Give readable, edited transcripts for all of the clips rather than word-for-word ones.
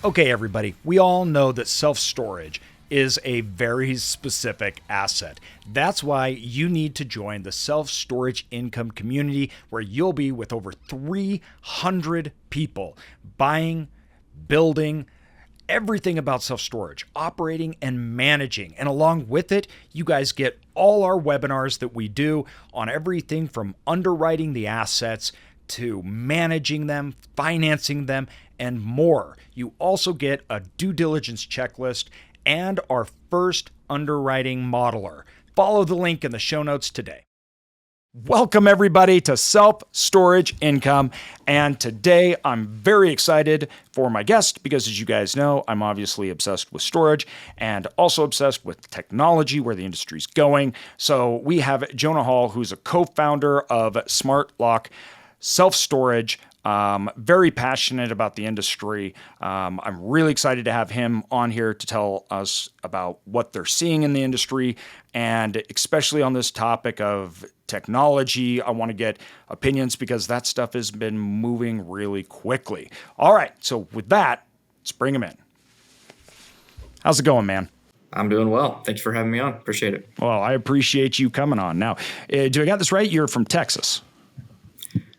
Okay, everybody, we all know that self-storage is a very specific asset. That's why you need to join the self-storage income community, where you'll be with over 300 people buying, building, everything about self-storage, operating and managing. And along with it, you guys get all our webinars that we do on everything from underwriting the assets to managing them, financing them, and more. You also get a due diligence checklist and our first underwriting modeler. Follow the link in the show notes today. Welcome everybody to Self Storage Income. And today I'm very excited for my guest because, as you guys know, I'm obviously obsessed with storage and also obsessed with technology, where the industry's going. So we have Jonah Hall, who's a co-founder of Smartlock Self Storage. Very passionate about the industry. I'm really excited to have him on here to tell us about what they're seeing in the industry, and especially on this topic of technology. I want to get opinions because that stuff has been moving really quickly. All right, so with that, let's bring him in. How's it going, man? I'm doing well. Thanks for having me on. Appreciate it. Well, I appreciate you coming on. Now, do I got this right? You're from Texas.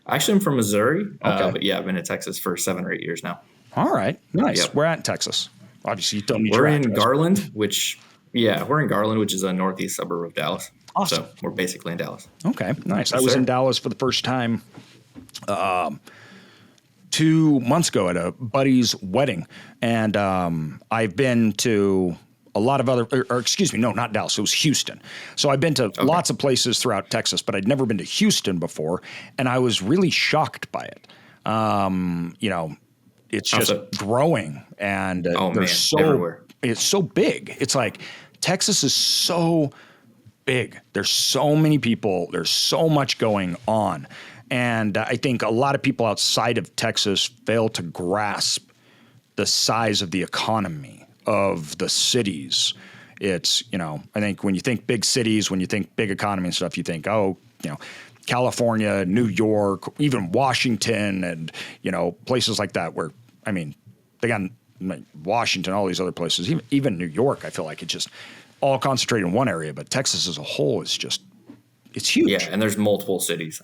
Actually, I'm from Missouri, Okay. but yeah, I've been in Texas for 7 or 8 years now. All right, nice. Yep. Where at in Texas? Obviously, you don't need We're your in address. Garland, which is a northeast suburb of Dallas. Awesome. So we're basically in Dallas. Okay, nice. Yes, I was sir. in Dallas for the first time 2 months ago at a buddy's wedding, and I've been to a lot of other, or excuse me, no, not Dallas. It was Houston. So I've been to lots of places throughout Texas, but I'd never been to Houston before, and I was really shocked by it. It's just growing, and everywhere. it's so big. It's like Texas is so big. There's so many people. There's so much going on. And I think a lot of people outside of Texas fail to grasp the size of the economy of the cities. It's, I think when you think big cities, when you think big economy and stuff, you think, California, New York, even Washington, and, places like that where, they got like Washington, all these other places, even New York, I feel like it's just all concentrated in one area, but Texas as a whole is just, it's huge. Yeah, and there's multiple cities.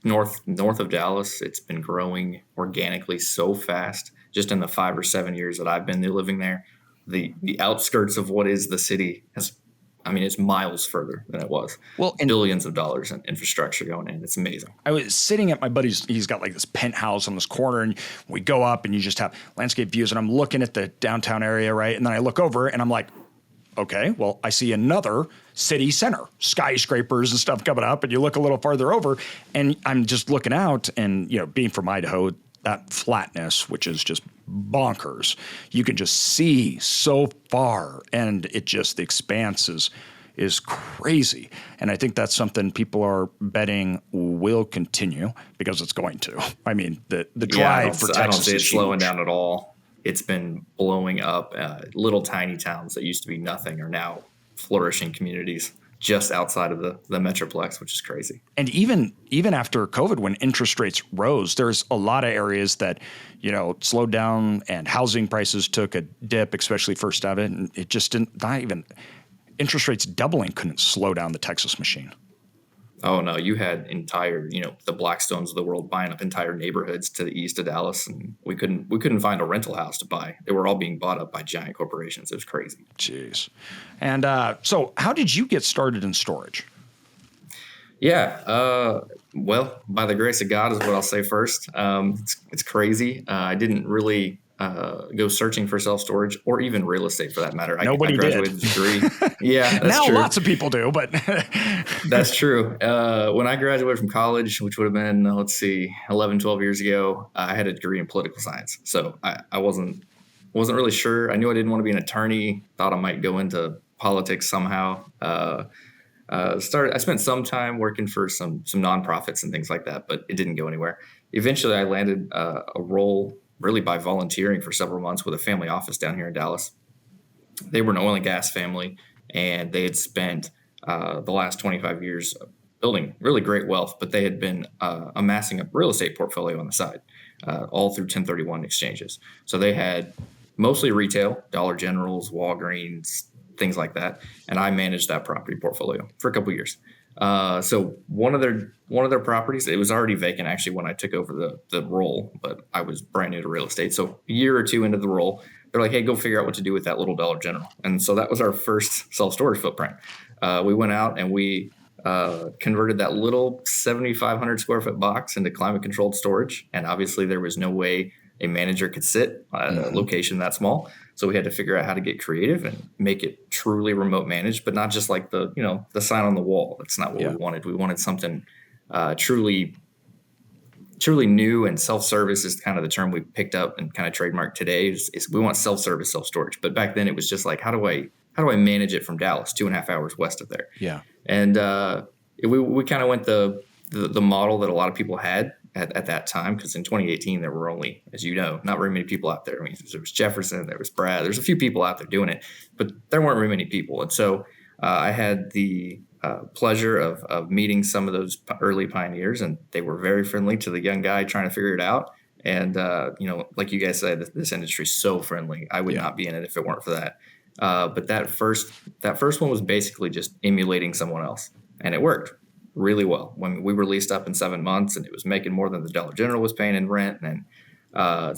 North of Dallas, it's been growing organically so fast. Just in the 5 or 7 years that I've been there living there, the outskirts of what is the city it's miles further than it was. Well, and billions of dollars in infrastructure going in. It's amazing. I was sitting at my buddy's, he's got like this penthouse on this corner, and we go up and you just have landscape views, and I'm looking at the downtown area, right? And then I look over and I'm like, okay, well, I see another city center, skyscrapers and stuff coming up, and you look a little farther over and I'm just looking out, and, being from Idaho, that flatness, which is just bonkers, you can just see so far, and the expanse is crazy. And I think that's something people are betting will continue, because it's going to. The drive for Texas I don't see it is slowing huge. down at all. It's been blowing up. Little tiny towns that used to be nothing are now flourishing communities just outside of the Metroplex, which is crazy. And even after COVID, when interest rates rose, there's a lot of areas that, slowed down, and housing prices took a dip, especially first of it. And it just not even interest rates doubling couldn't slow down the Texas machine. Oh no, you had entire, the Blackstones of the world buying up entire neighborhoods to the east of Dallas, and we couldn't find a rental house to buy. They were all being bought up by giant corporations. It was crazy. Jeez. And so how did you get started in storage? Yeah, well, by the grace of God is what I'll say first. It's crazy. I didn't really go searching for self-storage or even real estate for that matter. Nobody I graduated with a degree. Yeah, that's now true. Lots of people do, but That's true. When I graduated from college, which would have been, 11, 12 years ago, I had a degree in political science. So I wasn't really sure. I knew I didn't want to be an attorney, thought I might go into politics somehow. I spent some time working for some nonprofits and things like that, but it didn't go anywhere. Eventually, I landed a role really by volunteering for several months with a family office down here in Dallas. They were an oil and gas family, and they had spent the last 25 years building really great wealth, but they had been amassing a real estate portfolio on the side, all through 1031 exchanges. So they had mostly retail, Dollar Generals, Walgreens, things like that. And I managed that property portfolio for a couple of years. So one of their properties, it was already vacant actually when I took over the role, but I was brand new to real estate. So a year or two into the role, they're like, hey, go figure out what to do with that little Dollar General. And so that was our first self-storage footprint. We went out and we converted that little 7,500 square foot box into climate controlled storage. And obviously there was no way a manager could sit at a location that small. So we had to figure out how to get creative and make it truly remote managed, but not just like the sign on the wall. That's not what we wanted. We wanted something truly new, and self-service is kind of the term we picked up and kind of trademarked today is we want self-service, self-storage. But back then it was just like, how do I manage it from Dallas, 2.5 hours west of there? Yeah. And we kind of went the model that a lot of people had at that time, because in 2018 there were only, as you know, not very many people out there. I mean, there was Jefferson, there was Brad, there's a few people out there doing it, but there weren't very many people. And so I had the pleasure of meeting some of those early pioneers, and they were very friendly to the young guy trying to figure it out. And like you guys said, this industry is so friendly. I would not be in it if it weren't for that. But that first one was basically just emulating someone else, and it worked really well. When we were leased up in 7 months, and it was making more than the Dollar General was paying in rent, and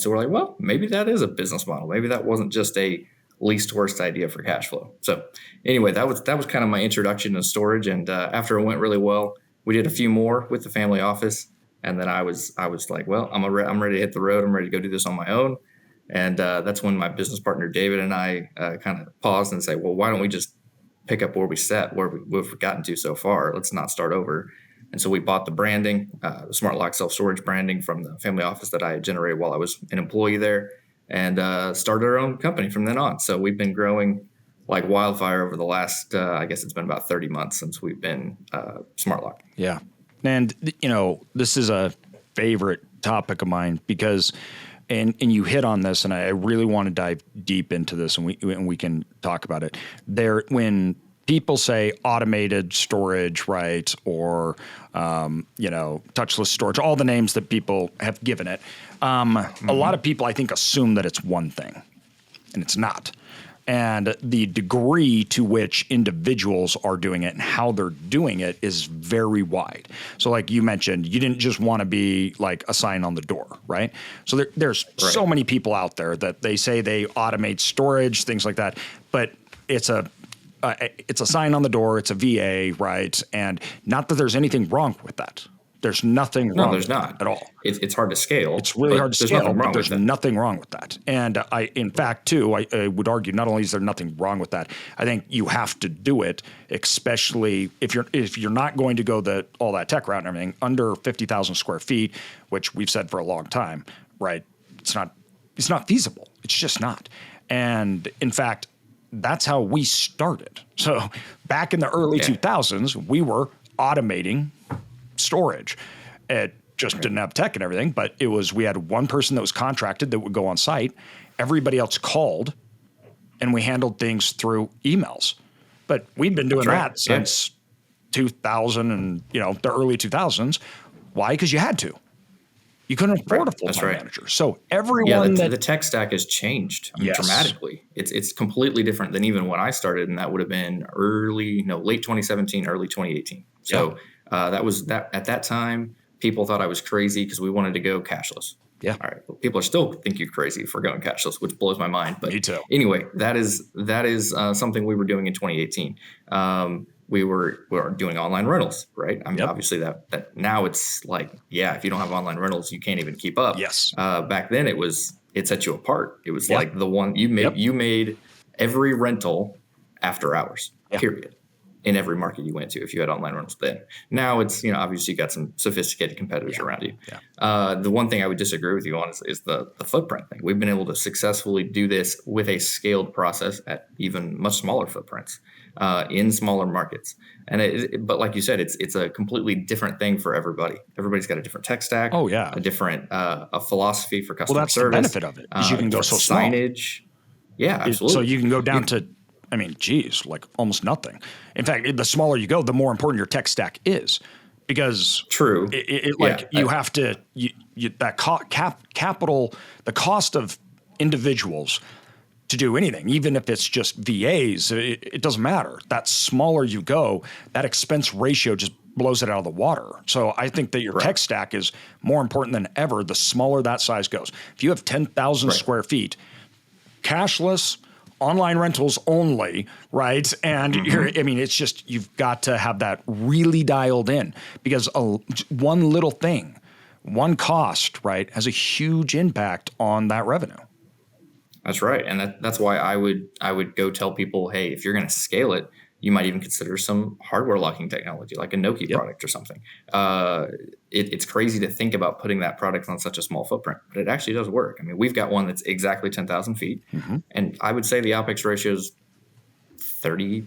so we're like, well, maybe that is a business model. Maybe that wasn't just a least worst idea for cash flow. So anyway, that was kind of my introduction to storage. And after it went really well, we did a few more with the family office, and then I was like, well, I'm ready to hit the road. I'm ready to go do this on my own. And that's when my business partner David and I kind of paused and say, well, why don't we just pick up where we've gotten to so far? Let's not start over. And so we bought the branding, the Smartlock Self Storage branding from the family office that I had generated while I was an employee there, and started our own company from then on. So we've been growing like wildfire over the last, I guess it's been about 30 months since we've been Smartlock. Yeah. And, this is a favorite topic of mine because and you hit on this, and I really want to dive deep into this, and we can talk about it. When people say automated storage, right, or touchless storage, all the names that people have given it, a lot of people I think assume that it's one thing, and it's not. And the degree to which individuals are doing it and how they're doing it is very wide. So like you mentioned, you didn't just want to be like a sign on the door, right? So there's so many people out there that they say they automate storage, things like that, but it's a sign on the door, it's a VA, right? And not that there's anything wrong with that. There's nothing wrong with that at all. It's hard to scale. It's really hard to scale, but there's nothing wrong with that. And in fact, too, I would argue not only is there nothing wrong with that, I think you have to do it, especially if you're not going to go all that tech route and everything under 50,000 square feet, which we've said for a long time, right? It's not feasible. It's just not. And in fact, that's how we started. So back in the early 2000s, we were automating storage. It just didn't have tech and everything, but we had one person that was contracted that would go on site. Everybody else called, and we handled things through emails. But we'd been doing that since 2000 and the early 2000s. Why? Because you had to. You couldn't afford a full-time manager. So everyone the tech stack has changed dramatically. It's completely different than even when I started, and that would have been late 2017, early 2018. So that was that at that time, people thought I was crazy because we wanted to go cashless. Yeah. All right. Well, people still think you're crazy for going cashless, which blows my mind. But me too. Anyway, that is something we were doing in 2018. We were doing online rentals, right? I mean, obviously that now it's like, if you don't have online rentals, you can't even keep up. Yes. Back then it set you apart. It was like the one you made every rental after hours, period, in every market you went to if you had online rentals then. Now it's, obviously you got some sophisticated competitors around you. Yeah. The one thing I would disagree with you on is the footprint thing. We've been able to successfully do this with a scaled process at even much smaller footprints in smaller markets. But like you said, it's a completely different thing for everybody. Everybody's got a different tech stack. Oh yeah. A different a philosophy for customer service. Well, that's the benefit of it. Is you can go so small. Signage. Yeah, absolutely. So you can go down to, like almost nothing. In fact, the smaller you go, the more important your tech stack is, because true. You have to that capital, the cost of individuals to do anything, even if it's just VAs. It doesn't matter. That smaller you go, that expense ratio just blows it out of the water. So I think that your tech stack is more important than ever the smaller that size goes. If you have 10,000 square feet, cashless, online rentals only, right? And it's just, you've got to have that really dialed in, because one little thing, one cost, right, has a huge impact on that revenue. That's right. And that's why I would go tell people, hey, if you're going to scale it, you might even consider some hardware locking technology, like a Nokia product or something. It's crazy to think about putting that product on such a small footprint, but it actually does work. I mean, we've got one that's exactly 10,000 feet. And I would say the OpEx ratio is 30%,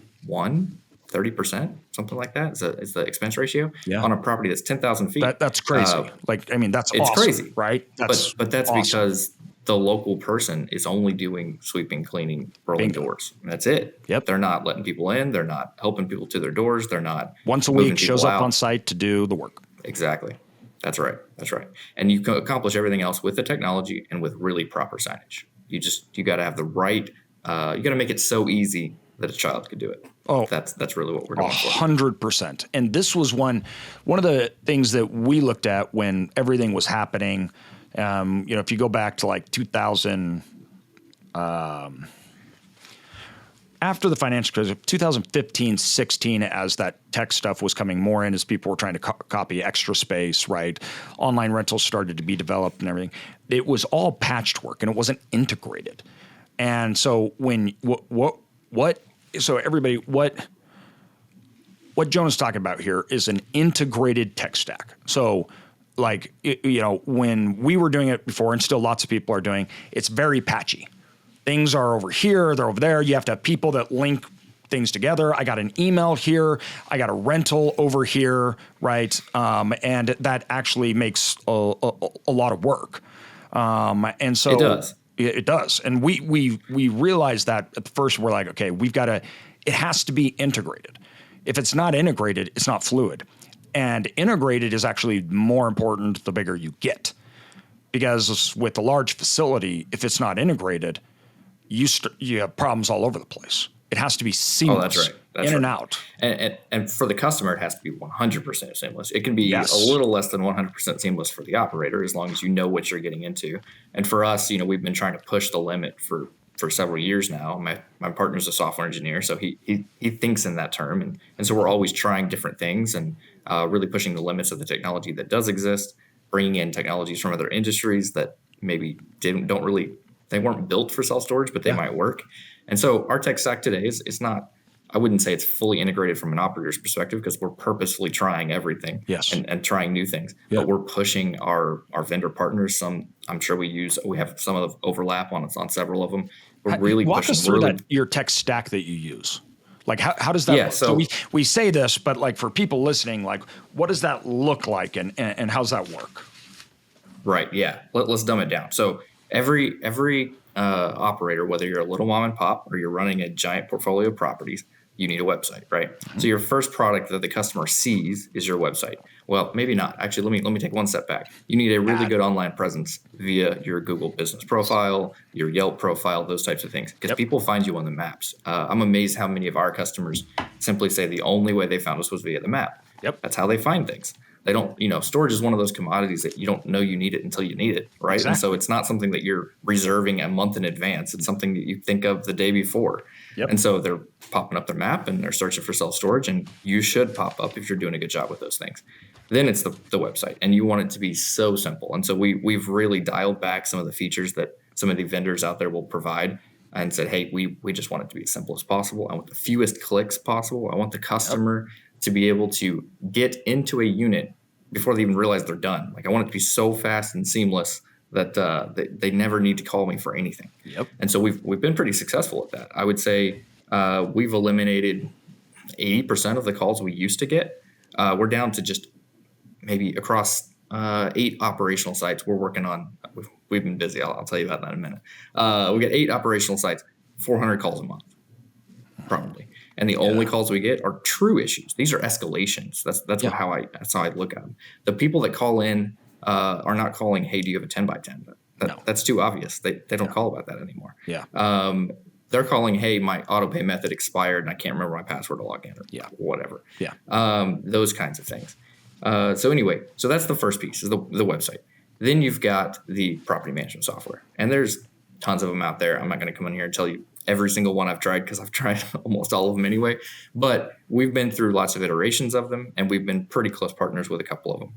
something like that is the expense ratio on a property that's 10,000 feet. That's crazy. That's it's awesome, crazy, right? But that's awesome. because the local person is only doing sweeping, cleaning, rolling doors. That's it. Yep. They're not letting people in. They're not helping people to their doors. They're not once a week shows up on site to do the work. Exactly. That's right. And you can accomplish everything else with the technology and with really proper signage. You got to have the right. You got to make it so easy that a child could do it. Oh, that's really what we're doing. 100%. And this was one of the things that we looked at when everything was happening. If you go back to like 2000, after the financial crisis, 2015, 16, as that tech stuff was coming more in, as people were trying to copy Extra Space, right? Online rentals started to be developed and everything. It was all patched work and it wasn't integrated. And so what Jonah's talking about here is an integrated tech stack. So when we were doing it before, and still lots of people are doing, it's very patchy. Things are over here, they're over there. You have to have people that link things together. I got an email here, I got a rental over here, right? And that actually makes a lot of work. And so it does. It does. And we realized that at the first. We're like, okay, it has to be integrated. If it's not integrated, it's not fluid. And integrated is actually more important the bigger you get, because with a large facility, if it's not integrated, you have problems all over the place. It has to be seamless. Oh, that's right. That's in right. and out. And for the customer, it has to be 100% seamless. It can be a little less than 100% seamless for the operator, as long as you know what you're getting into. And for us, we've been trying to push the limit for several years now. My partner's a software engineer, so he thinks in that term. And so we're always trying different things and really pushing the limits of the technology that does exist, bringing in technologies from other industries that maybe they weren't built for self-storage, but they might work. And so our tech stack today it's not, I wouldn't say it's fully integrated from an operator's perspective, because we're purposefully trying everything and trying new things. But we're pushing our vendor partners. Some I'm sure we have some of the overlap on several of them. We're really walk pushing us through your tech stack that you use. Like how does that work? So we say this, but like for people listening, like what does that look like and how's that work? Right. Yeah. Let's dumb it down. So every operator, whether you're a little mom and pop or you're running a giant portfolio of properties, you need a website, right? So your first product that the customer sees is your website. Well, maybe not. Actually, let me take one step back. You need a really good online presence via your Google business profile, your Yelp profile, those types of things, because people find you on the maps. I'm amazed how many of our customers simply say the only way they found us was via the map. That's how they find things. They don't, storage is one of those commodities that you don't know you need it until you need it, right? Exactly. And so it's not something that you're reserving a month in advance. It's something that you think of the day before. And so they're popping up their map and they're searching for self-storage, and you should pop up if you're doing a good job with those things. Then it's the website, and you want it to be so simple. And so we've really dialed back some of the features that some of the vendors out there will provide and said, hey, we just want it to be as simple as possible. I want the fewest clicks possible. I want the customer to be able to get into a unit before they even realize they're done. Like I want it to be so fast and seamless that they never need to call me for anything. And so we've been pretty successful at that. I would say we've eliminated 80% of the calls we used to get. We're down to just maybe across 8 operational sites we're working on. We've been busy. I'll tell you about that in a minute. We get 8 operational sites, 400 calls a month, probably. And the only calls we get are true issues. These are escalations. That's how I look at them. The people that call in are not calling, hey, do you have a 10 by 10? That's too obvious. They don't call about that anymore. Yeah. They're calling, hey, my auto pay method expired and I can't remember my password to log in or whatever. Yeah. Those kinds of things. So anyway, so that's the first piece is the website. Then you've got the property management software, and there's tons of them out there. I'm not going to come in here and tell you every single one I've tried because I've tried almost all of them anyway, but we've been through lots of iterations of them, and we've been pretty close partners with a couple of them.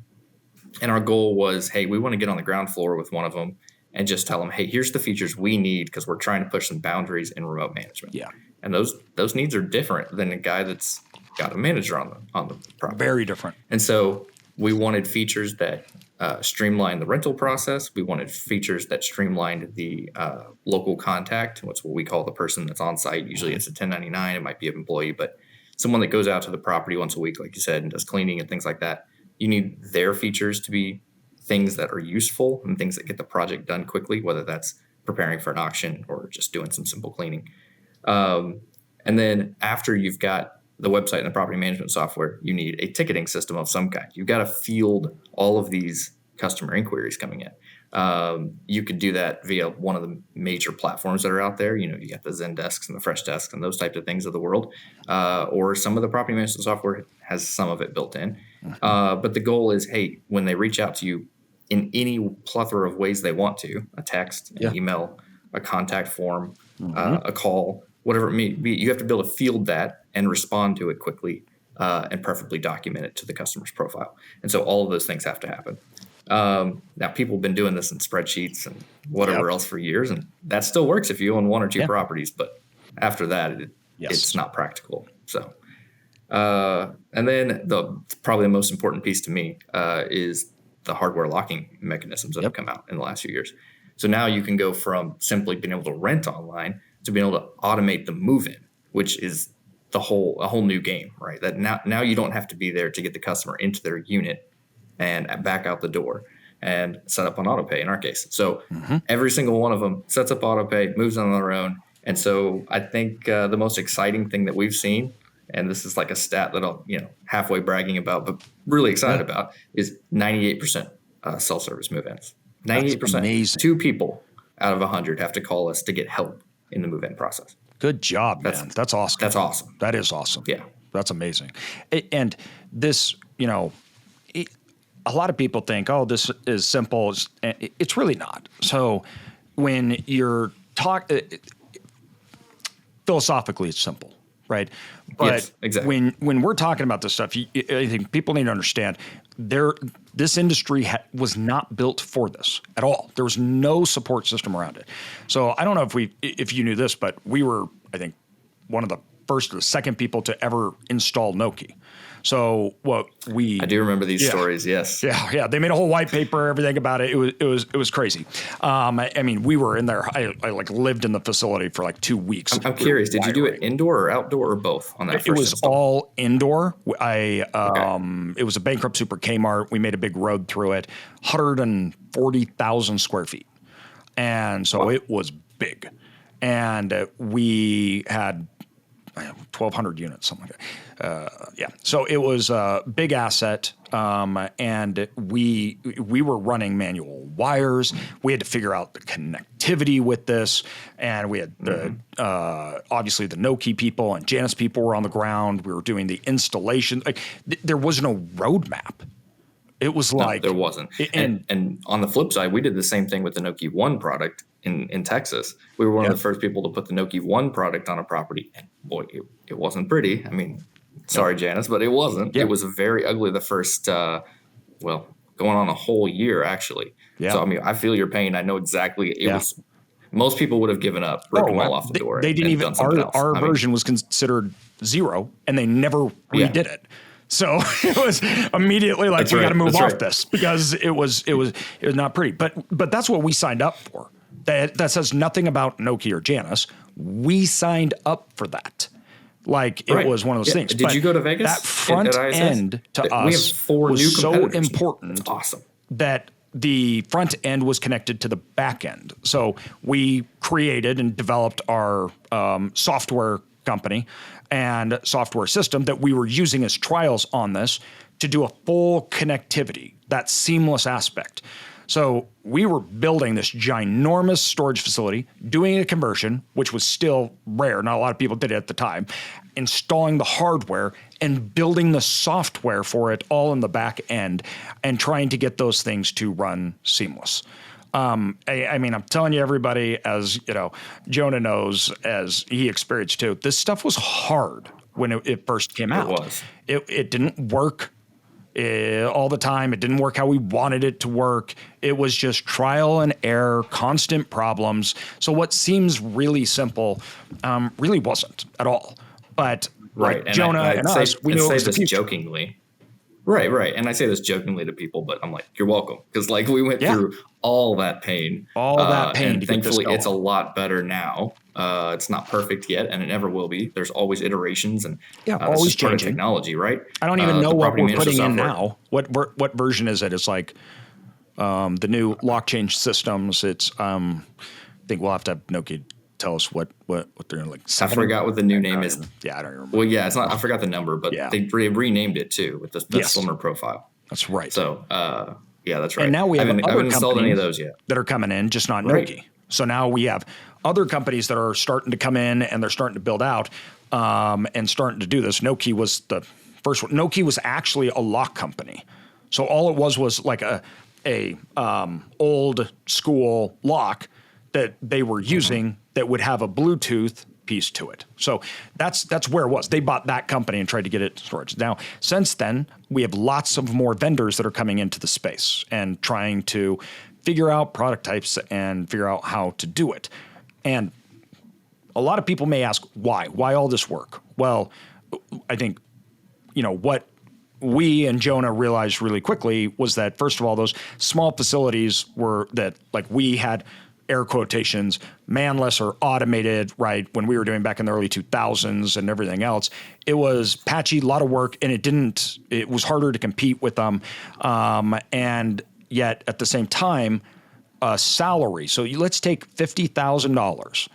And our goal was, hey, we want to get on the ground floor with one of them and just tell them, hey, here's the features we need because we're trying to push some boundaries in remote management. Yeah. And those needs are different than a guy that's got a manager on the property. Very different. And so we wanted features that streamlined the rental process. We wanted features that streamlined the local contact. What's what we call the person that's on site. Usually it's a 1099. It might be an employee, but someone that goes out to the property once a week, like you said, and does cleaning and things like that. You need their features to be things that are useful and things that get the project done quickly, whether that's preparing for an auction or just doing some simple cleaning. And then after you've got the website and the property management software, you need a ticketing system of some kind. You've got to field all of these customer inquiries coming in. You could do that via one of the major platforms that are out there. You got the Zendesks and the Freshdesk and those types of things of the world. Or some of the property management software has some of it built in. But the goal is, hey, when they reach out to you in any plethora of ways they want to, a text, an email, a contact form, a call, whatever it may be, you have to be able to field that and respond to it quickly and preferably document it to the customer's profile. And so all of those things have to happen. Now, people have been doing this in spreadsheets and whatever else for years, and that still works if you own one or two properties. But after that, it's not practical. So, and then probably the most important piece to me is the hardware locking mechanisms that have come out in the last few years. So now you can go from simply being able to rent online to being able to automate the move-in, which is a whole new game, right? That now you don't have to be there to get the customer into their unit and back out the door and set up on auto pay in our case. So every single one of them sets up auto pay, moves on their own. And so I think the most exciting thing that we've seen, and this is like a stat that I'll halfway bragging about, but really excited about, is 98% self-service move-ins. 98%. Amazing. 2 people out of 100 have to call us to get help in the move-in process. Good job, man. That's awesome. That's awesome. That is awesome. Yeah. That's amazing. And this, a lot of people think, oh, this is simple. It's really not. So when you're philosophically, it's simple, right? But yes, exactly. when we're talking about this stuff, I think people need to understand this industry was not built for this at all. There was no support system around it. So I don't know if you knew this, but we were, I think, one of the first or the second people to ever install Noki. So I do remember these stories. Yes. Yeah. They made a whole white paper, everything about it. It was crazy. I mean, we were in there. I lived in the facility for 2 weeks. I'm curious. Did you do it indoor or outdoor or both on that first It was install? all indoor. It was a bankrupt Super Kmart. We made a big road through it, 140,000 square feet. And so it was big. And we had 1,200 units, something like that. So it was a big asset, and we were running manual wires. We had to figure out the connectivity with this, and we had obviously the Noki people and Janus people were on the ground. We were doing the installation. There was no roadmap. It was there wasn't. And on the flip side, we did the same thing with the Noki One product in Texas. We were one of the first people to put the Noki One product on a property, and boy, it wasn't pretty. I mean, sorry, Janice, but it wasn't. It was very ugly the first, going on a whole year actually. Yeah. So I mean, I feel your pain. I know exactly. It was. Most people would have given up, ripped them all off the door. They didn't even. Our version was considered 0, and they never redid it. So it was immediately we got to move off this because it was not pretty. But that's what we signed up for. That says nothing about Noki or Janus. We signed up for that. It was one of those things. Did you go to Vegas? That front end to us we have 4 was new so important. That's awesome. That the front end was connected to the back end. So we created and developed our software company and software system that we were using as trials on this to do a full connectivity, that seamless aspect. So we were building this ginormous storage facility, doing a conversion, which was still rare. Not a lot of people did it at the time, installing the hardware and building the software for it all in the back end and trying to get those things to run seamless. I mean, I'm telling you, everybody, as you know, Jonah knows, as he experienced too, this stuff was hard when it first came out. It didn't work all the time. It didn't work how we wanted it to work. It was just trial and error, constant problems. So what seems really simple really wasn't at all. But like Jonah and us, we knew it was the future. Jokingly. Right. And I say this jokingly to people, but I'm like, you're welcome. Because like we went through all that pain. And thankfully it's a lot better now. It's not perfect yet, and it never will be. There's always iterations and always changing technology, right? I don't even know what we're putting in now. What version is it? It's like the new lock change systems. It's I think we'll have to have Nokia tell us what they're like. I forgot what the new name is. Yeah, I don't remember. Well, yeah, it's not. I forgot the number, but they renamed it too with the slimmer profile. That's right. So yeah, that's right. And now we have I haven't installed any of those yet that are coming in, just not Nokia. So now we have other companies that are starting to come in and they're starting to build out and starting to do this. Nokia was the first one. Nokia was actually a lock company. So all it was like a old school lock that they were using that would have a Bluetooth piece to it. So that's where it was. They bought that company and tried to get it storage. Now, since then, we have lots of more vendors that are coming into the space and trying to figure out product types and figure out how to do it. And a lot of people may ask, why? Why all this work? Well, I think, what we and Jonah realized really quickly was that, first of all, those small facilities were that, like, we had air quotations, manless or automated, right? When we were doing back in the early 2000s and everything else, it was patchy, a lot of work, and it was harder to compete with them. And yet at the same time, salary. So let's take $50,000.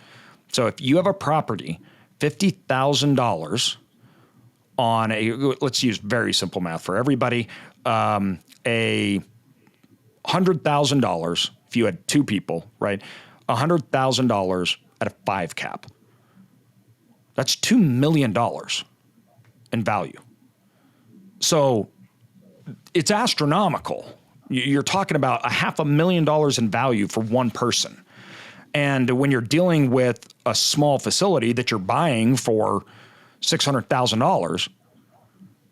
So if you have a property, $50,000 on let's use very simple math for everybody, a $100,000 if you had two people, right? $100,000 at a 5 cap. That's $2 million in value. So it's astronomical. You're talking about $500,000 in value for one person. And when you're dealing with a small facility that you're buying for $600,000,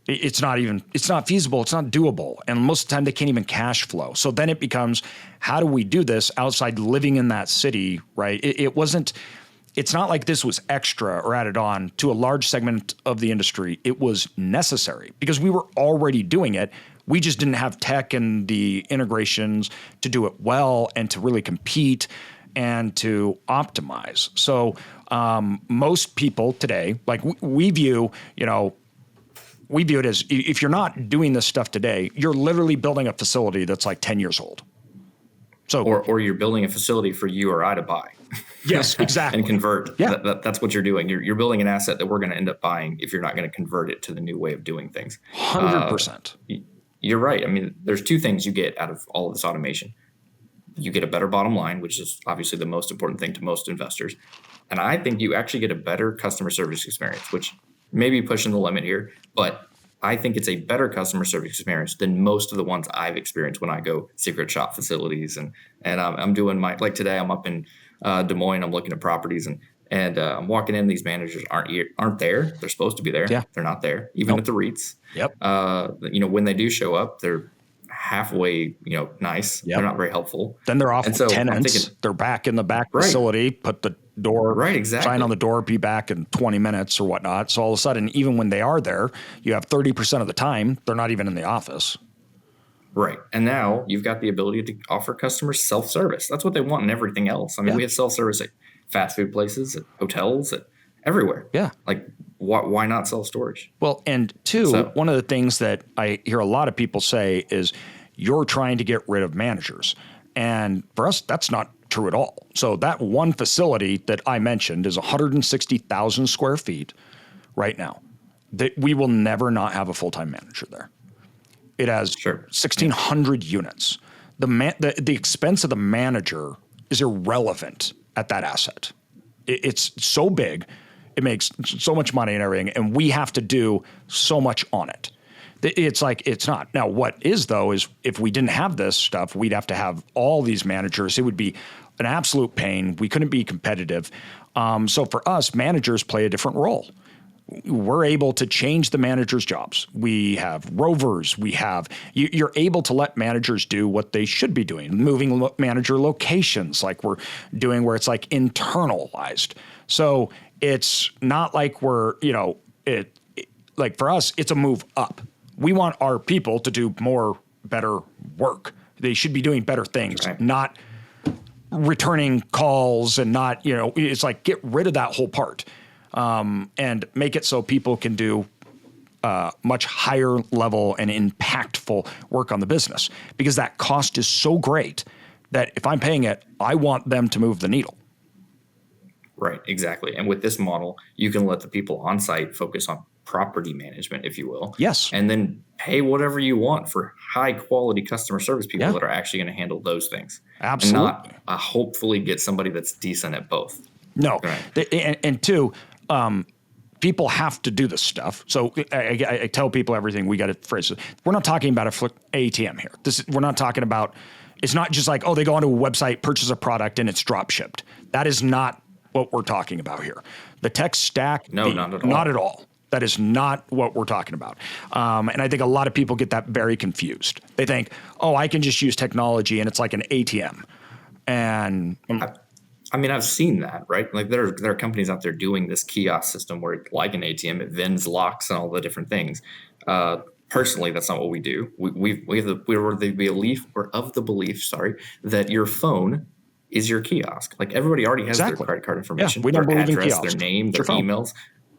it's not feasible. It's not doable. And most of the time they can't even cash flow. So then it becomes, how do we do this outside living in that city, right? It's not like this was extra or added on to a large segment of the industry. It was necessary because we were already doing it. We just didn't have tech and the integrations to do it well and to really compete and to optimize. So most people today, like we view it as, if you're not doing this stuff today, you're literally building a facility that's like 10 years old. So, or you're building a facility for you or I to buy. Yes, exactly. And convert. Yeah. That's what you're doing. You're building an asset that we're going to end up buying if you're not going to convert it to the new way of doing things. 100%. You're right. I mean, there's two things you get out of all of this automation. You get a better bottom line, which is obviously the most important thing to most investors. And I think you actually get a better customer service experience, which may be pushing the limit here, but I think it's a better customer service experience than most of the ones I've experienced when I go secret shop facilities. And I'm doing like today, I'm up in Des Moines, I'm looking at properties and I'm walking in, these managers aren't there. They're supposed to be there. Yeah. They're not there, even at the REITs. Yep. When they do show up, they're halfway, nice. Yep. They're not very helpful. Then they're off with tenants. They're back in the back facility, put the door, sign on the door, be back in 20 minutes or whatnot. So all of a sudden, even when they are there, you have 30% of the time, they're not even in the office. Right. And now you've got the ability to offer customers self-service. That's what they want in everything else. I mean, we have self-service at fast food places, at hotels, at everywhere. Yeah. Like, why not self-storage? Well, and two, one of the things that I hear a lot of people say is you're trying to get rid of managers. And for us, that's not true at all. So that one facility that I mentioned is 160,000 square feet right now. That we will never not have a full-time manager there. It has 1,600 units. the expense of the manager is irrelevant at that asset. It's so big, it makes so much money and everything, and we have to do so much on it. It's like, it's not. Now, what is, though, is if we didn't have this stuff, we'd have to have all these managers. It would be an absolute pain. We couldn't be competitive. So for us, managers play a different role. We're able to change the managers' jobs. We have rovers. You're able to let managers do what they should be doing, moving manager locations like we're doing, where it's like internalized. So it's not like like for us, it's a move up. We want our people to do better work. They should be doing better things, right. Not returning calls and not, it's like, get rid of that whole part. And make it so people can do much higher level and impactful work on the business, because that cost is so great that if I'm paying it, I want them to move the needle. Right, exactly. And with this model, you can let the people on site focus on property management, if you will. Yes. And then pay whatever you want for high quality customer service people that are actually going to handle those things. Absolutely. And not hopefully get somebody that's decent at both. No. Right. And two, people have to do this stuff. So I tell people everything. We got to phrase it. We're not talking about ATM here. We're not talking about, it's not just like, they go onto a website, purchase a product, and it's drop shipped. That is not what we're talking about here. The tech stack, not at all. Not at all. That is not what we're talking about. And I think a lot of people get that very confused. They think, I can just use technology and it's like an ATM. And I've seen that, right? Like there are companies out there doing this kiosk system where, like an ATM, it vends locks and all the different things. Personally, that's not what we do. We're of the belief that your phone is your kiosk. Like everybody already has their credit card information, we don't believe in address, kiosks. their name, their emails,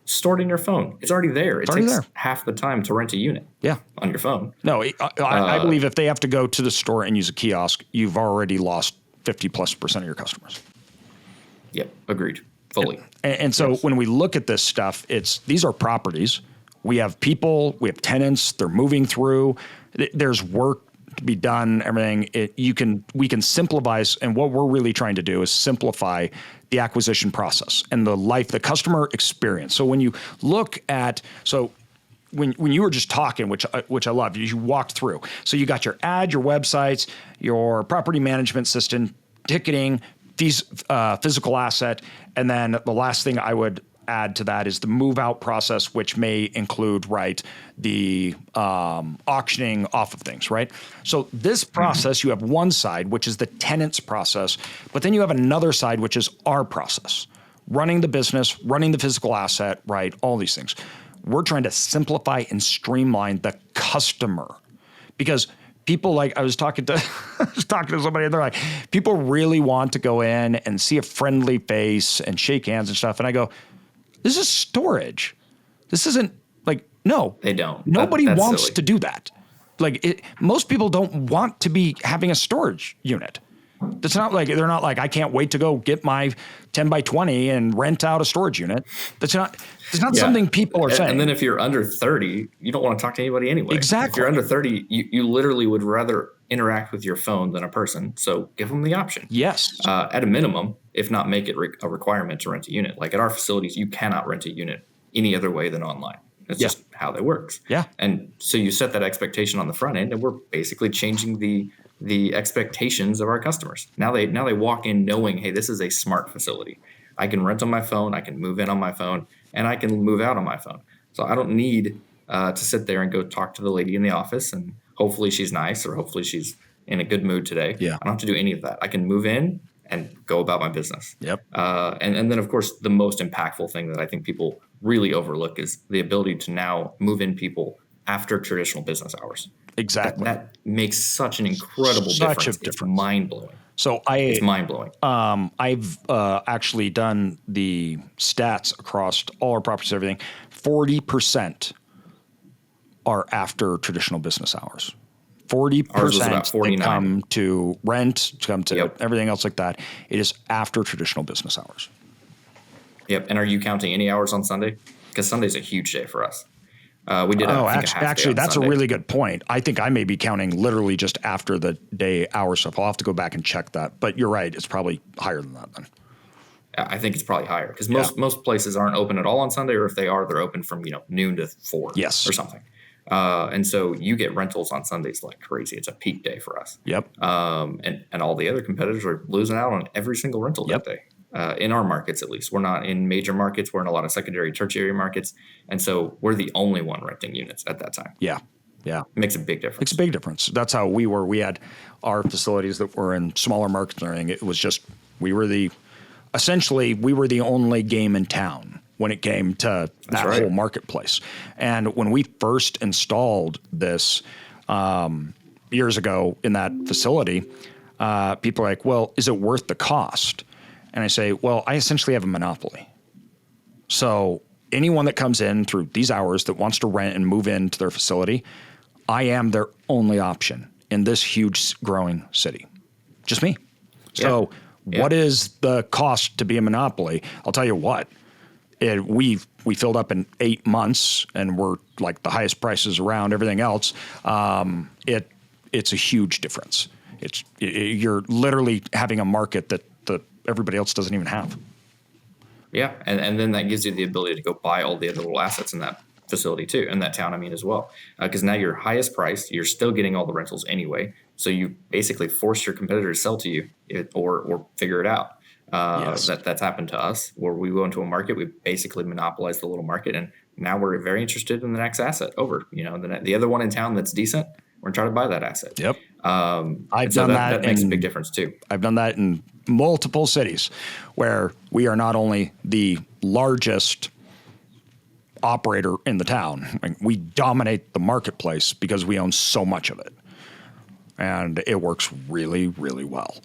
stored in your phone. It's already there. It takes half the time to rent a unit on your phone. No, I believe if they have to go to the store and use a kiosk, you've already lost 50+% of your customers. Yep, agreed, fully. And so when we look at this stuff, these are properties. We have people, we have tenants, they're moving through. There's work to be done, everything. We can simplify, and what we're really trying to do is simplify the acquisition process and the customer experience. So when you look at, when you were just talking, which I love, you walked through. So you got your ad, your websites, your property management system, ticketing, these physical asset, and then the last thing I would add to that is the move out process, which may include the auctioning off of things, right? So this process, you have one side, which is the tenant's process, but then you have another side, which is our process, running the business, running the physical asset, right? All these things. We're trying to simplify and streamline the customer, because people I was talking to somebody, and they're like, people really want to go in and see a friendly face and shake hands and stuff. And I go, this is storage. This isn't no. They don't. Nobody that's wants silly. to do that. Most people don't want to be having a storage unit. That's not like, they're not like, I can't wait to go get my 10 by 20 and rent out a storage unit. It's not something people are saying. And then if you're under 30, you don't want to talk to anybody anyway. Exactly. If you're under 30, you literally would rather interact with your phone than a person. So give them the option. Yes. At a minimum, if not make it a requirement to rent a unit. Like at our facilities, you cannot rent a unit any other way than online. That's just how that works. Yeah. And so you set that expectation on the front end, and we're basically changing the expectations of our customers. Now they walk in knowing, hey, this is a smart facility. I can rent on my phone, I can move in on my phone, and I can move out on my phone. So I don't need to sit there and go talk to the lady in the office, and hopefully she's nice, or hopefully she's in a good mood today. Yeah. I don't have to do any of that. I can move in and go about my business. Yep. And then, of course, the most impactful thing that I think people really overlook is the ability to now move in people after traditional business hours. Exactly. That makes such an incredible difference. It's mind-blowing. So it's mind-blowing. I've actually done the stats across all our properties, everything. 40% are after traditional business hours. 40% that come to rent, come to everything else like that. It is after traditional business hours. Yep. And are you counting any hours on Sunday? Because Sunday's a huge day for us. We did, I think, a half actually, day on that's Sunday. a really good point. I think I may be counting literally just after the day hour stuff. I'll have to go back and check that. But you're right. It's probably higher than that then. I think it's probably higher because most places aren't open at all on Sunday, or if they are, they're open from noon to 4 Yes. or something. And so you get rentals on Sundays like crazy. It's a peak day for us. Yep. And all the other competitors are losing out on every single rental that day. In our markets, at least. We're not in major markets. We're in a lot of secondary, tertiary markets. And so we're the only one renting units at that time. Yeah. Yeah. It makes a big difference. It's a big difference. That's how we were. We had our facilities that were in smaller markets and everything. It was just, essentially, we were the only game in town when it came to that whole marketplace. And when we first installed this years ago in that facility, people are like, well, is it worth the cost? And I say, well, I essentially have a monopoly. So anyone that comes in through these hours that wants to rent and move into their facility, I am their only option in this huge growing city. Just me. So what is the cost to be a monopoly? I'll tell you what. We filled up in 8 months, and we're like the highest prices around everything else. It's a huge difference. You're literally having a market that everybody else doesn't even have. Yeah, and then that gives you the ability to go buy all the other little assets in that facility too, in that town, as well. Because now you're highest priced, you're still getting all the rentals anyway. So you basically force your competitor to sell to you or figure it out. That's happened to us where we go into a market, we basically monopolize the little market, and now we're very interested in the next asset over. The other one in town that's decent, we're trying to buy that asset. Yep. I've done that. That makes a big difference too. I've done that in multiple cities where we are not only the largest operator in the town, we dominate the marketplace because we own so much of it. And it works really, really well.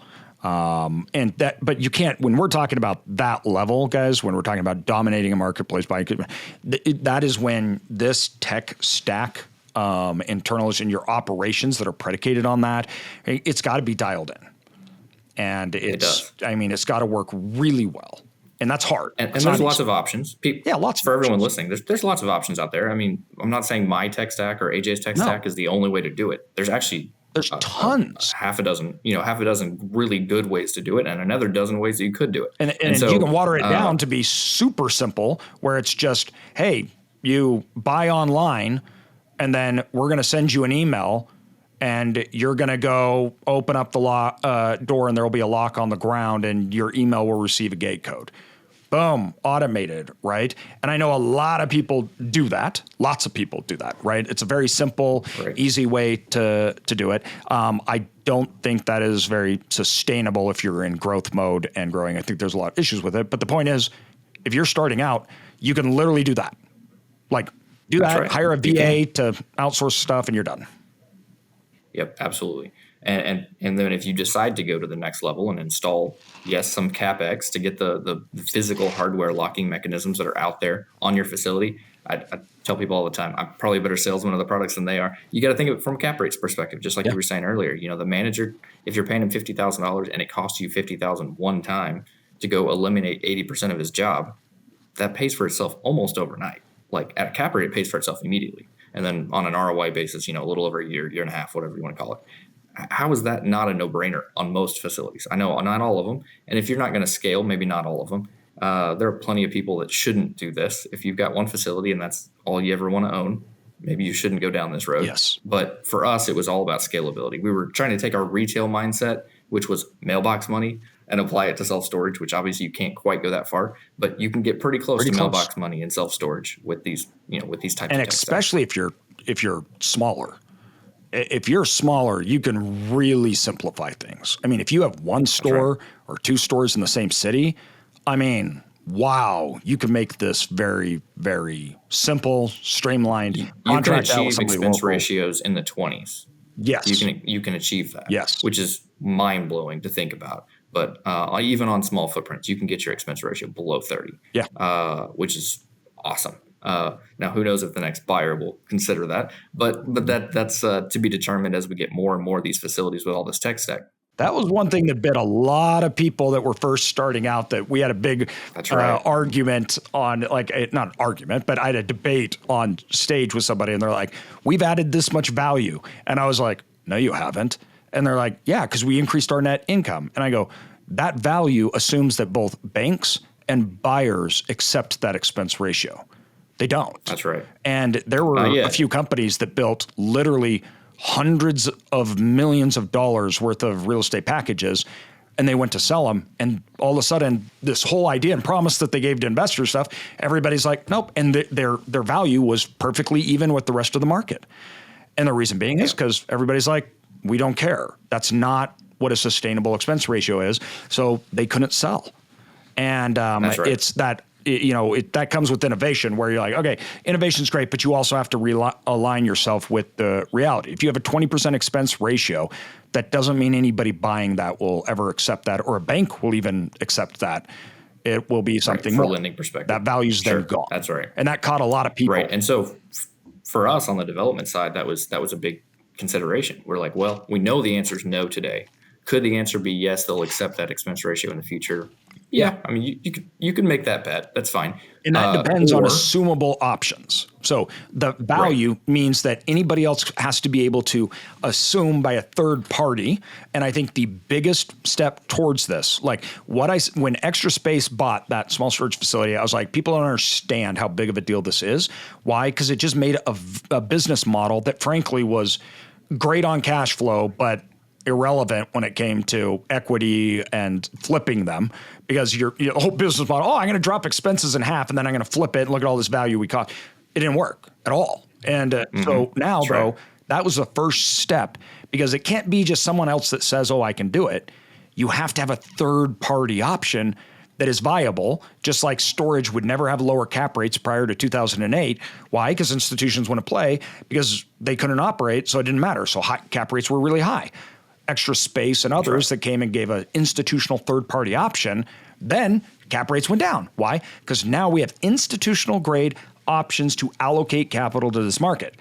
But you can't, when we're talking about that level, guys, when we're talking about dominating a marketplace, that is when this tech stack, internals in your operations that are predicated on that, it's got to be dialed in. And it's got to work really well. And that's hard. And there's lots of options. Lots for everyone listening. There's lots of options out there. I'm not saying my tech stack or AJ's tech stack is the only way to do it. There's tons, half a dozen really good ways to do it, and another dozen ways that you could do it. And so you can water it down to be super simple, where it's just, hey, you buy online, and then we're going to send you an email, and you're going to go open up the door, and there will be a lock on the ground, and your email will receive a gate code. Boom, automated, right? And I know a lot of people do that. Lots of people do that, right? It's a very simple, easy way to do it. I don't think that is very sustainable if you're in growth mode and growing. I think there's a lot of issues with it. But the point is, if you're starting out, you can literally do that. Hire a VA to outsource stuff, and you're done. Yep, absolutely. And then if you decide to go to the next level and install, some CapEx to get the physical hardware locking mechanisms that are out there on your facility, I tell people all the time, I'm probably a better salesman of the products than they are. You got to think of it from a cap rates perspective, just like you were saying earlier. The manager, if you're paying him $50,000 and it costs you $50,000 one time to go eliminate 80% of his job, that pays for itself almost overnight. Like at a cap rate, it pays for itself immediately. And then on an ROI basis, a little over a year and a half, whatever you want to call it. How is that not a no-brainer on most facilities? I know not all of them. And if you're not going to scale, maybe not all of them. There are plenty of people that shouldn't do this. If you've got one facility and that's all you ever want to own, maybe you shouldn't go down this road. Yes. But for us, it was all about scalability. We were trying to take our retail mindset, which was mailbox money, and apply it to self-storage, which obviously you can't quite go that far, but you can get pretty close to mailbox money and self-storage with these types of and especially if you're smaller. If you're smaller, you can really simplify things. If you have one store or two stores in the same city, wow, you can make this very, very simple, streamlined. You can achieve expense ratios in the 20s. Yes. You can achieve that. Yes. Which is mind-blowing to think about. But even on small footprints, you can get your expense ratio below 30. Yeah. Which is awesome. Now, who knows if the next buyer will consider that? But that's to be determined as we get more and more of these facilities with all this tech stack. That was one thing that bit a lot of people that were first starting out, that we had a big argument on, like, not an argument, but I had a debate on stage with somebody, and they're like, we've added this much value. And I was like, no, you haven't. And they're like, yeah, because we increased our net income. And I go, that value assumes that both banks and buyers accept that expense ratio. They don't. That's right. And there were a few companies that built literally hundreds of millions of dollars worth of real estate packages, and they went to sell them. And all of a sudden, this whole idea and promise that they gave to investors stuff, everybody's like, nope. And their value was perfectly even with the rest of the market. And the reason being is because everybody's like, we don't care. That's not what a sustainable expense ratio is. So they couldn't sell. And it's that, that comes with innovation, where you're like, okay, innovation's great, but you also have to align yourself with the reality. If you have a 20% expense ratio, that doesn't mean anybody buying that will ever accept that, or a bank will even accept that. It will be something from more. a lending perspective. That value's then gone. That's right. And that caught a lot of people. Right. And so for us on the development side, that was a big consideration. We're like, well, we know the answer is no today. Could the answer be yes, they'll accept that expense ratio in the future? Yeah. I mean, you can make that bet. That's fine. And that depends on assumable options. So the value means that anybody else has to be able to assume by a third party. And I think the biggest step towards this, like when Extra Space bought that small storage facility, I was like, people don't understand how big of a deal this is. Why? Because it just made a business model that frankly was great on cash flow, but irrelevant when it came to equity and flipping them, because your whole business model, I'm going to drop expenses in half and then I'm going to flip it and look at all this value we caught. It didn't work at all. And so now, that was the first step, because it can't be just someone else that says, oh, I can do it. You have to have a third party option that is viable, just like storage would never have lower cap rates prior to 2008. Why? Because institutions want to play, because they couldn't operate, so it didn't matter. So cap rates were really high. Extra Space and others that came and gave an institutional third-party option, then cap rates went down. Why? Because now we have institutional grade options to allocate capital to this market.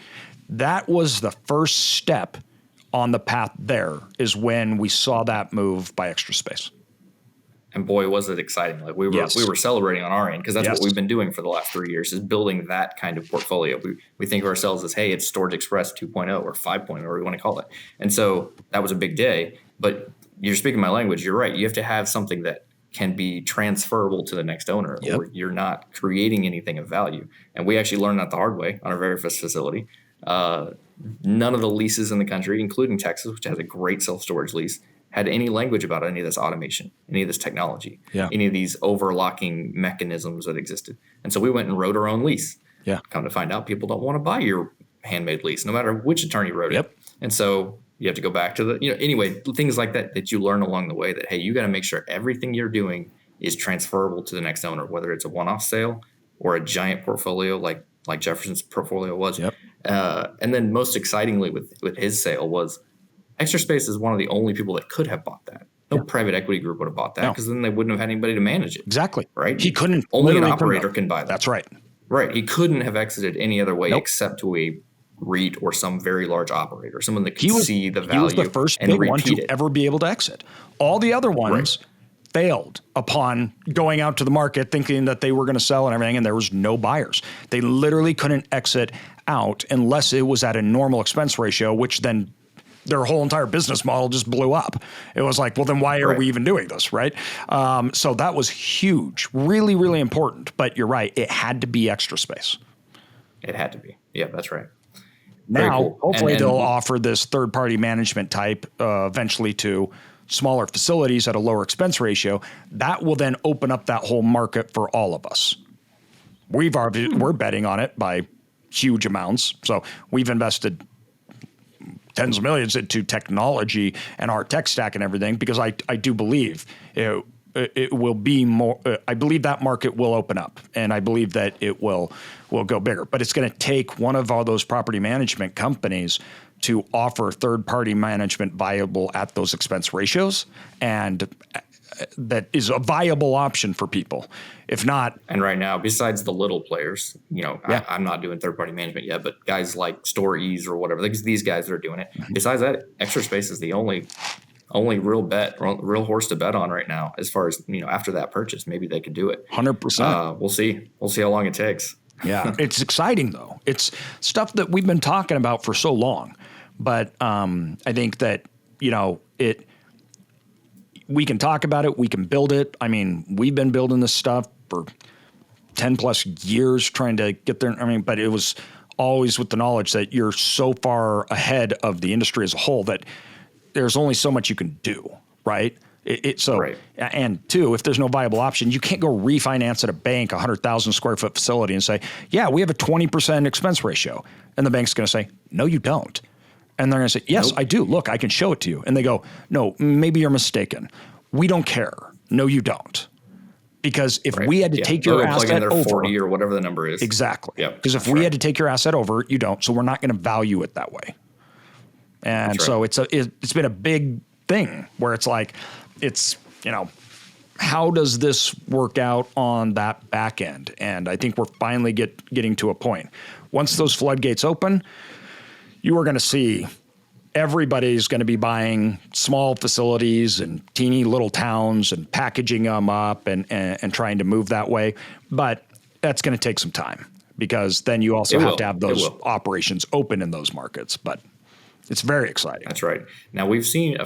That was the first step on the path. There is when we saw that move by Extra Space. And boy, was it exciting. Like we were celebrating on our end, because that's what we've been doing for the last 3 years, is building that kind of portfolio. We think of ourselves as, hey, it's Storage Express 2.0 or 5.0, or whatever you want to call it. And so that was a big day. But you're speaking my language. You're right. You have to have something that can be transferable to the next owner, or you're not creating anything of value. And we actually learned that the hard way on our very first facility. None of the leases in the country, including Texas, which has a great self-storage lease, had any language about any of this automation, any of this technology, any of these overlocking mechanisms that existed. And so we went and wrote our own lease. Come to find out, people don't want to buy your handmade lease, no matter which attorney wrote it. And so you have to go back to anyway, things like that you learn along the way, that, hey, you got to make sure everything you're doing is transferable to the next owner, whether it's a one-off sale or a giant portfolio like Jefferson's portfolio was. And then most excitingly with his sale was, Extra Space is one of the only people that could have bought that. No private equity group would have bought that, because then they wouldn't have had anybody to manage it. Exactly. Right? He couldn't. Only an operator can buy that. That's right. Right. He couldn't have exited any other way except to a REIT or some very large operator, someone that could see the value. He was the first big one to ever be able to exit. All the other ones failed upon going out to the market thinking that they were going to sell and everything, and there was no buyers. They literally couldn't exit out unless it was at a normal expense ratio, which then their whole entire business model just blew up. It was like, well, then why are we even doing this, right? So that was huge, really, really important. But you're right, it had to be Extra Space. It had to be. Yeah, that's right. Now, hopefully they'll offer this third-party management type eventually to smaller facilities at a lower expense ratio. That will then open up that whole market for all of us. We're betting on it by huge amounts. So we've invested tens of millions into technology and our tech stack and everything, because I do believe it will be more. I believe that market will open up, and I believe that it will go bigger. But it's going to take one of all those property management companies to offer third-party management viable at those expense ratios, and that is a viable option for people. If not, and right now, besides the little players, I'm not doing third-party management yet, but guys like StoreEase or whatever, these guys that are doing it. Besides that, Extra Space is the only only real horse to bet on right now, as far as, after that purchase, maybe they could do it. 100%. We'll see. We'll see how long it takes. Yeah. It's exciting though. It's stuff that we've been talking about for so long, but I think that, we can talk about it. We can build it. I mean, we've been building this stuff for 10 plus years trying to get there. I mean, but it was always with the knowledge that you're so far ahead of the industry as a whole that there's only so much you can do, right? Right. And two, if there's no viable option, you can't go refinance at a bank 100,000 square foot facility and say, yeah, we have a 20% expense ratio. And the bank's going to say, no, you don't. And they're going to say, yes, Nope. I do. Look, I can show it to you. And they go, no, maybe you're mistaken. We don't care. No, you don't. Because if we had to take your asset over, 40 or whatever the number is. Exactly. Yep. Because if we had to take your asset over, you don't. So we're not going to value it that way. And so it's been a big thing where it's like, how does this work out on that back end? And I think we're finally getting to a point. Once those floodgates open, you are going to see everybody's going to be buying small facilities and teeny little towns and packaging them up and trying to move that way. But that's going to take some time because then you also have to have those operations open in those markets. But it's very exciting. That's right. Now, we've seen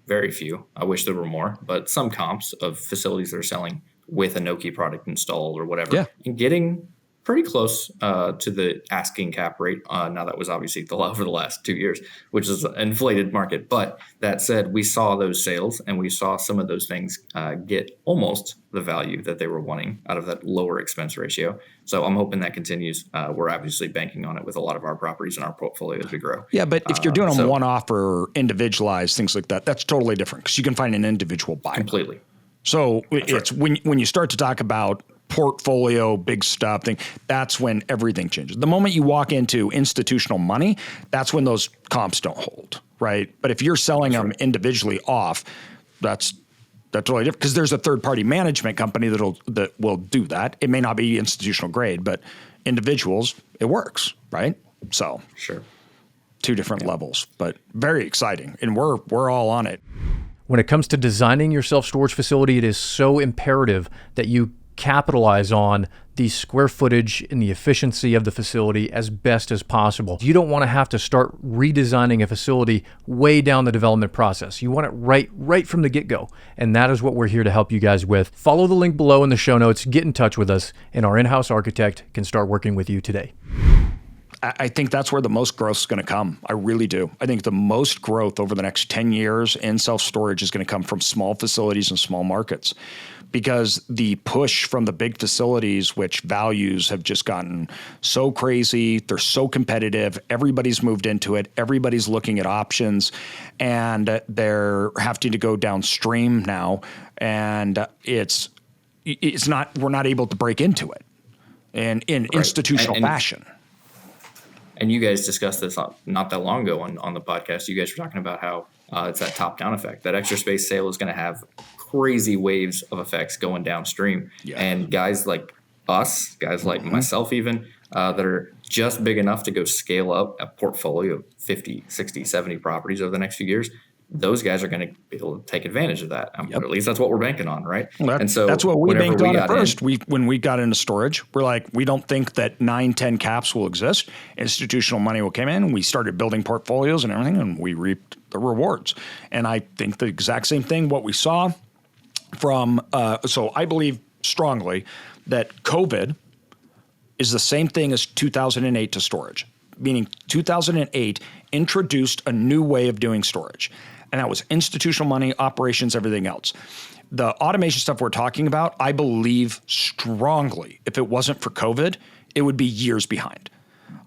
very few, I wish there were more, but some comps of facilities that are selling with a Nokia product installed or whatever, and getting pretty close to the asking cap rate. Now, that was obviously over the last 2 years, which is an inflated market. But that said, we saw those sales and we saw some of those things get almost the value that they were wanting out of that lower expense ratio. So I'm hoping that continues. We're obviously banking on it with a lot of our properties in our portfolio as we grow. Yeah, but if you're doing them one-off or individualized, things like that, that's totally different because you can find an individual buyer. Completely. So it's when you start to talk about portfolio, big stuff thing, that's when everything changes. The moment you walk into institutional money, that's when those comps don't hold, right? But if you're selling them individually off, that's totally different because there's a third-party management company that will do that. It may not be institutional grade, but individuals, it works, right? So two different levels, but very exciting, and we're all on it. When it comes to designing your self-storage facility, it is so imperative that you capitalize on the square footage and the efficiency of the facility as best as possible. You don't want to have to start redesigning a facility way down the development process. You want it right from the get-go. And that is what we're here to help you guys with. Follow the link below in the show notes, get in touch with us, and our in-house architect can start working with you today. I think that's where the most growth is going to come. I really do. I think the most growth over the next 10 years in self-storage is going to come from small facilities and small markets because the push from the big facilities, which values have just gotten so crazy, they're so competitive, everybody's moved into it, everybody's looking at options, and they're having to go downstream now, and it's not, we're not able to break into it in institutional fashion. And you guys discussed this not that long ago on the podcast. You guys were talking about how it's that top-down effect. That extra space sale is going to have crazy waves of effects going downstream. Yeah. And guys like us, guys like myself even, that are just big enough to go scale up a portfolio of 50, 60, 70 properties over the next few years, those guys are going to be able to take advantage of that. Or at least that's what we're banking on, right? Well, and so that's what we banked on at first. When we got into storage, we're like, we don't think that 9-10 caps will exist. Institutional money will come in, and we started building portfolios and everything, and we reaped the rewards. And I think the exact same thing, what we saw from, so I believe strongly that COVID is the same thing as 2008 to storage, meaning 2008 introduced a new way of doing storage. And that was institutional money, operations, everything else. The automation stuff we're talking about, I believe strongly, if it wasn't for COVID, it would be years behind.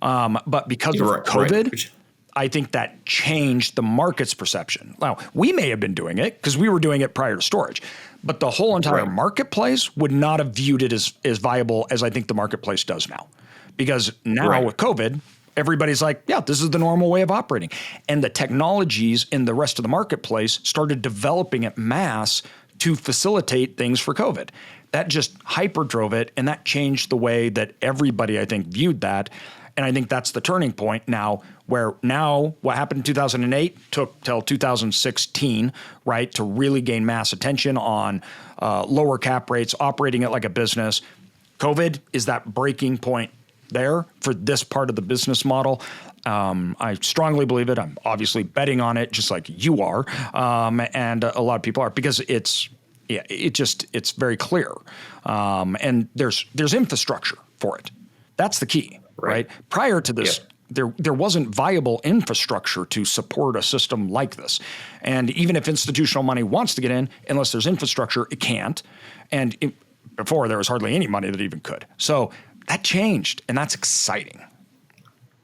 But because of COVID, I think that changed the market's perception. Now, we may have been doing it because we were doing it prior to storage, but the whole entire marketplace would not have viewed it as viable as I think the marketplace does now. Because now with COVID, everybody's like, yeah, this is the normal way of operating. And the technologies in the rest of the marketplace started developing at mass to facilitate things for COVID. That just hyper drove it, and that changed the way that everybody, I think, viewed that. And I think that's the turning point now, where now what happened in 2008 took till 2016, right, to really gain mass attention on lower cap rates, operating it like a business. COVID is that breaking point there for this part of the business model. I strongly believe it. I'm obviously betting on it, just like you are, and a lot of people are, because it's very clear, and there's infrastructure for it. That's the key, right? Prior to this, there wasn't viable infrastructure to support a system like this, and even if institutional money wants to get in, unless there's infrastructure, it can't. And before, there was hardly any money that even could. So that changed, and that's exciting.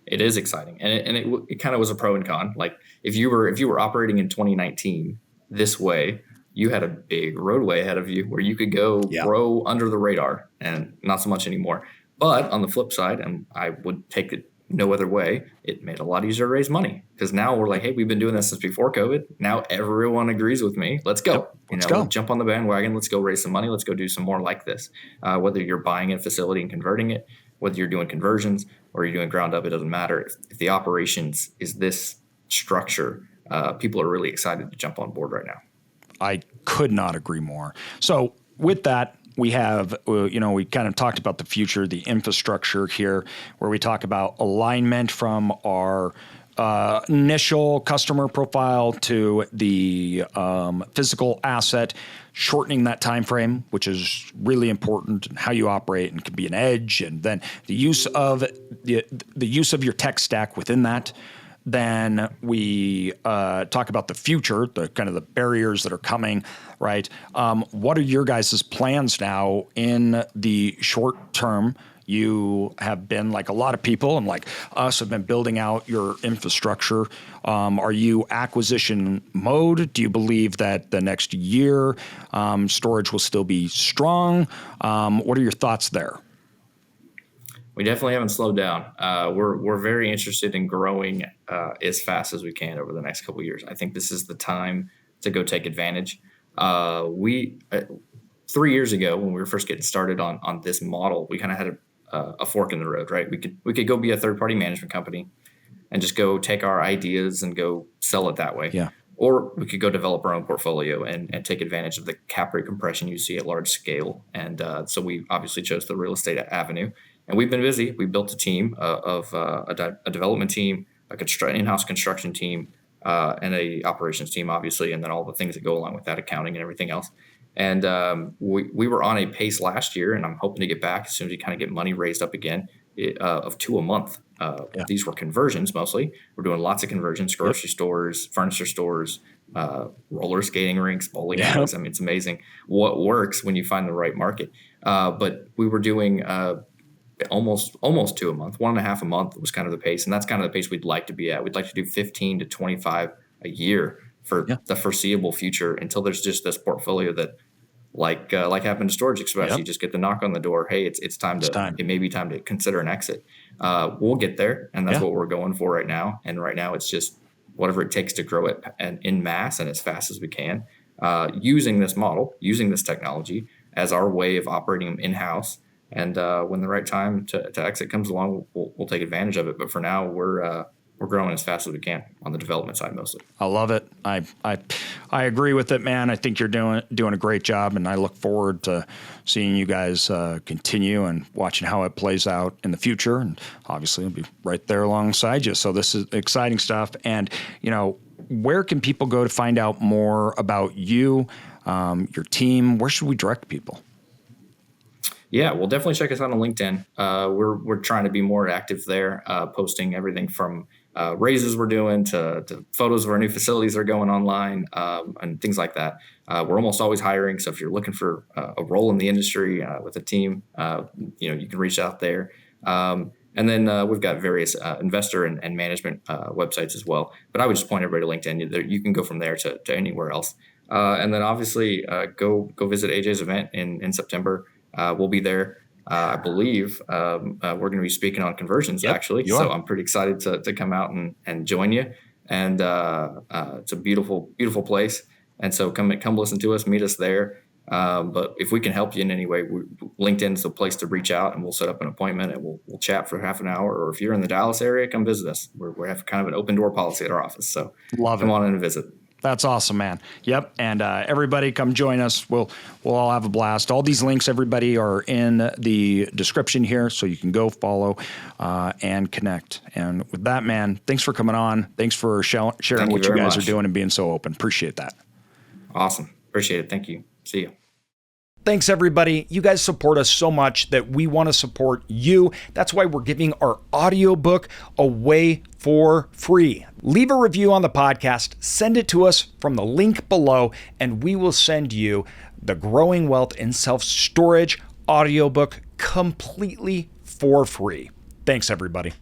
It is exciting, and it kind of was a pro and con. Like if you were operating in 2019 this way, you had a big roadway ahead of you where you could go grow under the radar, and not so much anymore. But on the flip side, and I would take it no other way, it made it a lot easier to raise money, because now we're like, hey, we've been doing this since before COVID. Now everyone agrees with me. Let's go. Let's jump on the bandwagon. Let's go raise some money. Let's go do some more like this. Whether you're buying a facility and converting it, whether you're doing conversions or you're doing ground up, it doesn't matter. If the operations is this structure, people are really excited to jump on board right now. I could not agree more. So with that, we have, we kind of talked about the future, the infrastructure here, where we talk about alignment from our initial customer profile to the physical asset, shortening that time frame, which is really important, and how you operate and can be an edge, and then the use of your tech stack within that. Then we talk about the future, the kind of the barriers that are coming, right? What are your guys' plans now in the short term? You have been, like a lot of people and like us, have been building out your infrastructure. Are you acquisition mode? Do you believe that the next year storage will still be strong? What are your thoughts there? We definitely haven't slowed down. We're very interested in growing as fast as we can over the next couple of years. I think this is the time to go take advantage. 3 years ago, when we were first getting started on this model, we kind of had a fork in the road, right? We could go be a third party management company and just go take our ideas and go sell it that way. Yeah. Or we could go develop our own portfolio and take advantage of the cap rate compression you see at large scale. And so we obviously chose the real estate avenue. And we've been busy. We built a team of a development team, in-house construction team, and a operations team, obviously, and then all the things that go along with that, accounting and everything else. And we were on a pace last year, and I'm hoping to get back as soon as we kind of get money raised up again, of 2 a month. These were conversions mostly. We're doing lots of conversions, grocery stores, furniture stores, roller skating rinks, bowling alleys. I mean, it's amazing what works when you find the right market. But we were doing almost 2 a month, 1.5 a month was kind of the pace. And that's kind of the pace we'd like to be at. We'd like to do 15 to 25 a year for the foreseeable future, until there's just this portfolio that, like happened to Storage Express, you just get the knock on the door. Hey, it's time. It may be time to consider an exit. We'll get there, and that's what we're going for right now. And right now, it's just whatever it takes to grow it and in mass and as fast as we can, using this model, using this technology as our way of operating them in-house. And when the right time to exit comes along, we'll take advantage of it. But for now, we're growing as fast as we can on the development side mostly. I love it. I agree with it, man. I think you're doing a great job, and I look forward to seeing you guys continue and watching how it plays out in the future. And obviously, I'll be right there alongside you. So this is exciting stuff. And where can people go to find out more about you, your team? Where should we direct people? Yeah, well, definitely check us out on LinkedIn. We're trying to be more active there, posting everything from raises we're doing to photos of our new facilities that are going online, and things like that. We're almost always hiring, so if you're looking for a role in the industry with a team, you can reach out there. And then we've got various investor and management websites as well. But I would just point everybody to LinkedIn. You can go from there to anywhere else. And then obviously go visit AJ's event in September. We'll be there. I believe we're going to be speaking on conversions, actually. So I'm pretty excited to come out and join you. And it's a beautiful, beautiful place. And so come listen to us, meet us there. But if we can help you in any way, LinkedIn's the place to reach out, and we'll set up an appointment and we'll chat for half an hour. Or if you're in the Dallas area, come visit us. We have kind of an open door policy at our office. So come on in and visit. That's awesome, man. Yep. And everybody come join us. We'll all have a blast. All these links, everybody, are in the description here, so you can go follow and connect. And with that, man, thanks for coming on. Thanks for sharing what you guys are doing and being so open. Appreciate that. Awesome. Appreciate it. Thank you. See you. Thanks, everybody. You guys support us so much that we want to support you. That's why we're giving our audiobook away for free. Leave a review on the podcast, send it to us from the link below, and we will send you the Growing Wealth in Self-Storage audiobook completely for free. Thanks, everybody.